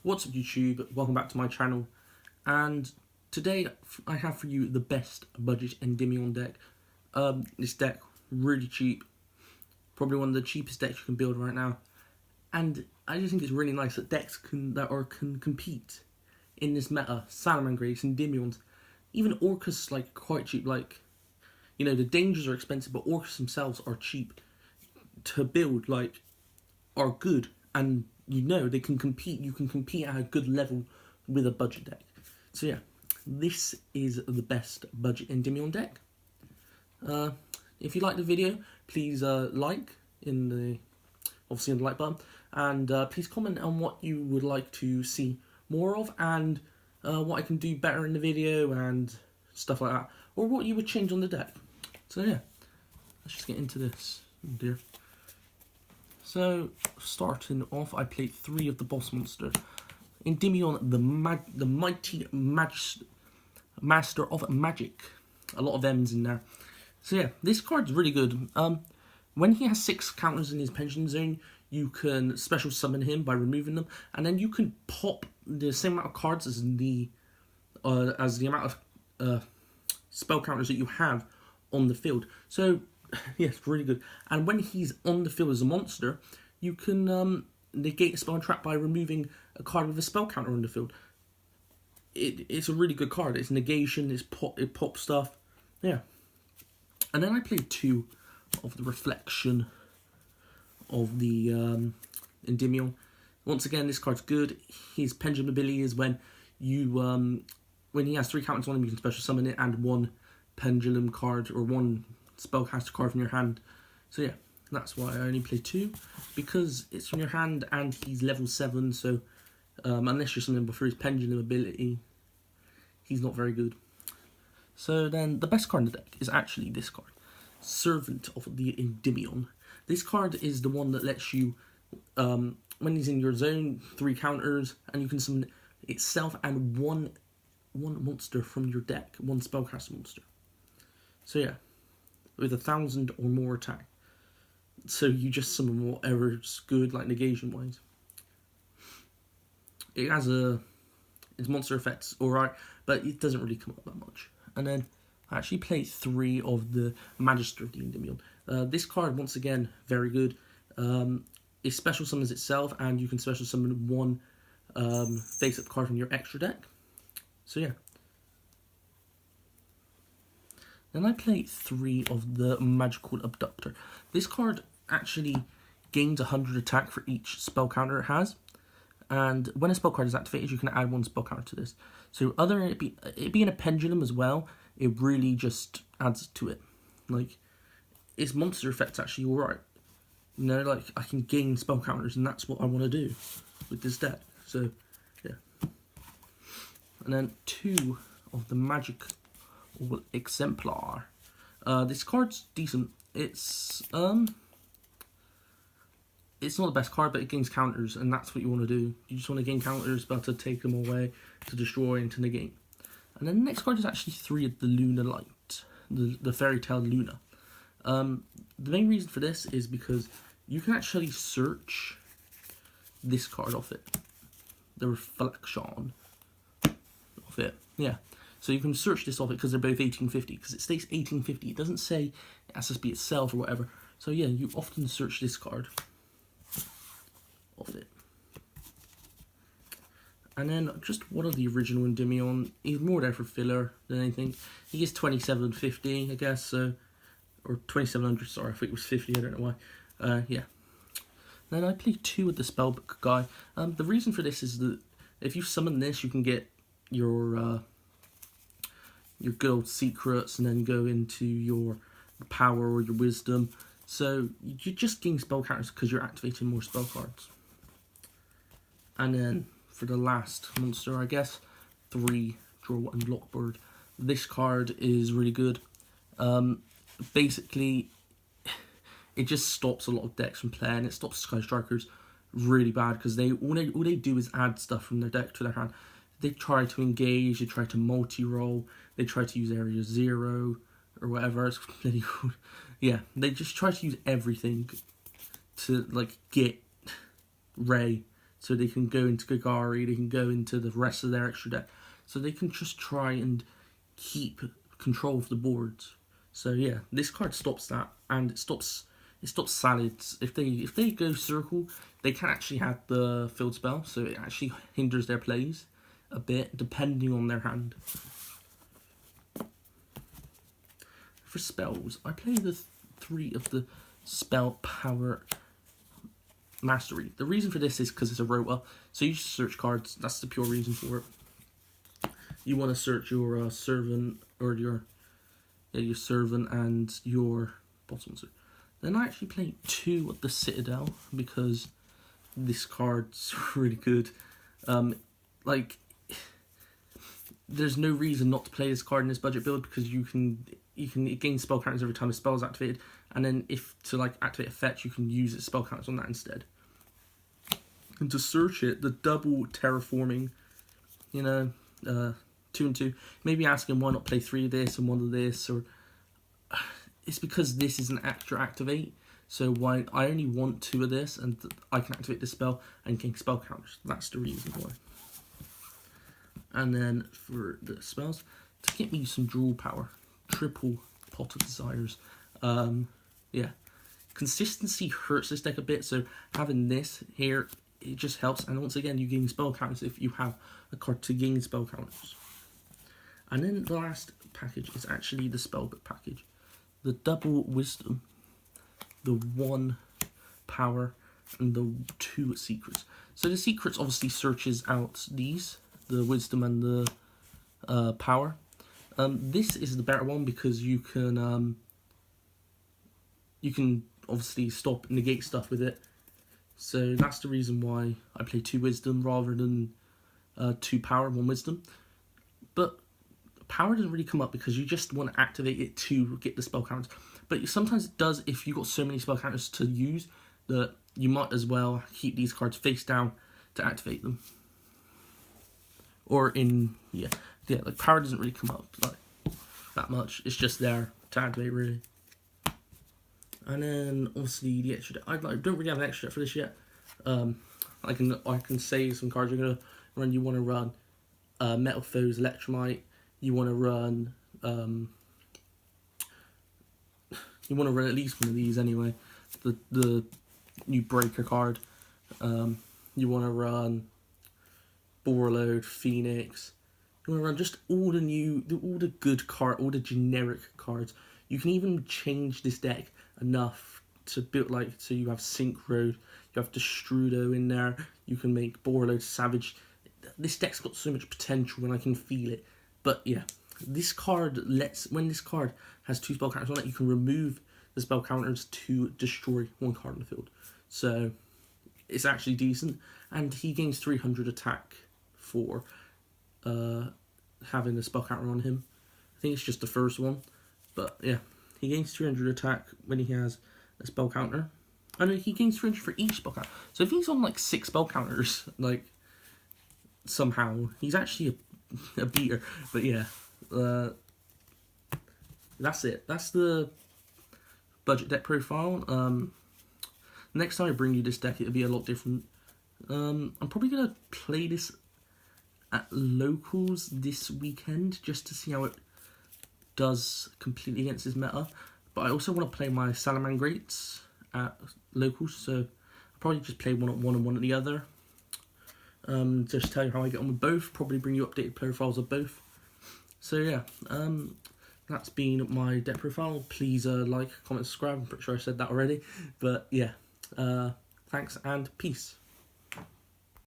What's up YouTube, welcome back to my channel, and today I have for you the best budget Endymion deck. This deck, really cheap, probably one of the cheapest decks you can build right now, and I just think it's really nice that decks can compete in this meta. Salamangreys, Endymions, even Orcus, like quite cheap, like, you know, the dangers are expensive, but Orcus themselves are cheap to build, like, are good, and you know they can compete. You can compete at a good level with a budget deck. So yeah, this is the best budget Endymion deck. If you like the video, please like obviously in the like button, and please comment on what you would like to see more of, and what I can do better in the video and stuff like that, or what you would change on the deck. So yeah, let's just get into this. Oh dear. So, starting off, I played 3 of the boss monsters. Endymion, the mighty master of magic. A lot of M's in there. So yeah, this card's really good. When he has 6 counters in his pension zone, you can special summon him by removing them, and then you can pop the same amount of cards as the amount of spell counters that you have on the field. So yeah, it's really good. And when he's on the field as a monster, you can negate a spell and trap by removing a card with a spell counter on the field. It's a really good card. It's negation, it pop stuff. Yeah. And then I played 2 of the reflection of the Endymion. Once again, this card's good. His pendulum ability is when when he has 3 counters on him, you can special summon it, and 1 pendulum card or 1 spellcaster card from your hand. So yeah, that's why I only play 2, because it's from your hand and he's level 7, so unless you're summoning before his pendulum ability, he's not very good. So then the best card in the deck is actually this card, Servant of the Endymion. This card is the one that lets you, when he's in your zone, 3 counters, and you can summon itself and one monster from your deck, 1 spellcaster monster. So yeah, with 1,000 or more attack. So you just summon whatever's good, like negation wise. It has its monster effects alright, but it doesn't really come up that much. And then I actually played 3 of the Magister of the Endymion. This card, once again, very good. It special summons itself, and you can special summon 1 face-up card from your extra deck. So yeah. Then I played 3 of the Magical Abductor. This card actually gains 100 attack for each spell counter it has. And when a spell card is activated, you can add 1 spell counter to this. So other than it being a pendulum as well, it really just adds to it. Like, its monster effect's actually alright. You know, like, I can gain spell counters, and that's what I want to do with this deck. So, yeah. And then 2 of the Magic Exemplar. This card's decent. It's not the best card, but it gains counters, and that's what you want to do. You just want to gain counters, but to take them away, to destroy, and to negate. And then the next card is actually 3 of the Luna Light, the Fairy Tale Luna. The main reason for this is because you can actually search this card off it, the reflection of it. Yeah. So you can search this off it because they're both 1850, because it states 1850. It doesn't say it has to be itself or whatever. So yeah, you often search this card off it. And then just one of the original Endymion. He's more there for filler than anything. He is 2750, I guess, so, or 2700. Sorry, I think it was 50. I don't know why. Yeah. Then I played 2 with the Spellbook guy. The reason for this is that if you summon this, you can get your good old secrets, and then go into your power or your wisdom. So you just gain spell counters because you're activating more spell cards. And then for the last monster, I guess, 3 Draw and Lockbird. This card is really good. Basically, it just stops a lot of decks from playing. It stops Sky Strikers really bad, because all they do is add stuff from their deck to their hand. They try to engage, they try to multi-roll, they try to use Area 0 or whatever. It's really cool. Yeah, they just try to use everything to, like, get Ray so they can go into Gagari, they can go into the rest of their extra deck, so they can just try and keep control of the boards. So yeah, this card stops that, and it stops Salads. If they go circle, they can actually have the field spell, so it actually hinders their plays a bit depending on their hand. For spells, I play the 3 of the spell power mastery. The reason for this is because it's a rota, so you just search cards. That's the pure reason for it. You want to search your servant, or your servant and your bottom. Then I actually play 2 of the Citadel because this card's really good. Like, there's no reason not to play this card in this budget build, because it gains spell counters every time a spell is activated, and then if to like activate a fetch, you can use its spell counters on that instead. And to search it, the double terraforming, 2 and 2. Maybe asking why not play 3 of this and 1 of this, or it's because this is an extra activate. So why I only want 2 of this, and I can activate this spell and gain spell counters. That's the reason why. And then for the spells, to get me some draw power, triple Pot of Desires. Yeah, consistency hurts this deck a bit, so having this here, it just helps. And once again, you gain spell counters if you have a card to gain spell counters. And then the last package is actually the spellbook package. The double wisdom, the 1 power, and the 2 secrets. So the secrets obviously searches out these, the wisdom and the power. This is the better one because you can obviously stop and negate stuff with it. So that's the reason why I play 2 wisdom rather than 2 power and 1 wisdom. But power doesn't really come up because you just want to activate it to get the spell counters. But sometimes it does if you've got so many spell counters to use that you might as well keep these cards face down to activate them. Or like power doesn't really come up like that much. It's just there to activate, really. And then obviously the extra deck. I don't really have an extra deck for this yet. I can say some cards you're gonna run. You want to run Metal Foes, Electromite. You want to run at least one of these anyway. The new Breaker card. You want to run Borreload, Phoenix. You want to run just all the good card, all the generic cards. You can even change this deck enough to build so you have Sync Road, you have Destrudo in there. You can make Borreload Savage. This deck's got so much potential, and I can feel it. But yeah, this card when this card has 2 spell counters on it, you can remove the spell counters to destroy 1 card on the field. So it's actually decent, and he gains 300 attack for having a spell counter on him. I think it's just the first one, but yeah, he gains 300 attack when he has a spell counter. I know he gains 300 for each spell counter. So if he's on like 6 spell counters, like somehow he's actually a beater. But yeah, that's it. That's the budget deck profile. Next time I bring you this deck, it'll be a lot different. I'm probably gonna play this at locals this weekend just to see how it does completely against his meta. But I also want to play my Salamangreats at locals, so I'll probably just play one at one and one at the other. Just tell you how I get on with both, probably bring you updated profiles of both. So yeah, that's been my deck profile. Please like, comment, subscribe. I'm pretty sure I said that already. But yeah, thanks and peace.